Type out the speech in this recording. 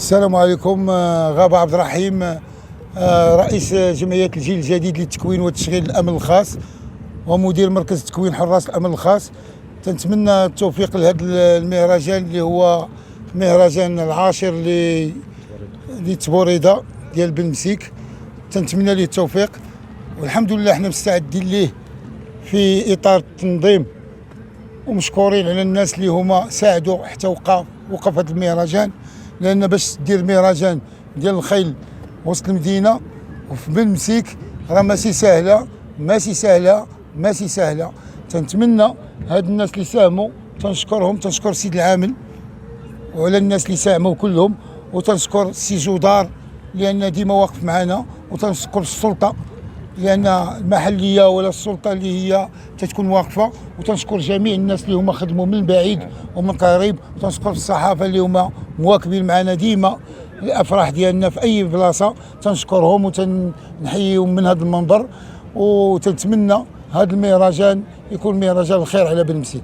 السلام عليكم. غابة عبد الرحيم، رئيس جمعية الجيل الجديد للتكوين وتشغيل الأمن الخاص ومدير مركز تكوين حراس الأمن الخاص. تنتمنى التوفيق لهذا المهرجان اللي هو مهرجان العاشر لتبوريدة ديال بن مسيك. تنتمنى ليه التوفيق والحمد لله حنا مستعدين ليه في إطار التنظيم، ومشكورين على الناس اللي هما ساعدوا حتى وقف هذا المهرجان، لان باش دير مهرجان ديال الخيل وسط المدينه وفي بن مسيك راه ماشي سهله. تنتمنى هاد الناس اللي ساهموا، تنشكرهم، تنشكر السيد العامل وعلى الناس اللي ساهموا كلهم، وتنشكر السي جودار لان ديما واقف معنا، وتنشكر السلطه لان المحليه ولا السلطه اللي هي تتكون واقفه، وتنشكر جميع الناس اللي هما خدموا من بعيد ومن قريب، وتنشكر الصحافه اللي هما مواكبين معنا ديما الافراح ديالنا في اي بلاصه. تنشكرهم وتنحييهم من هذا المنبر، وتنتمنى هذا المهرجان يكون مهرجان الخير على بن مسيك.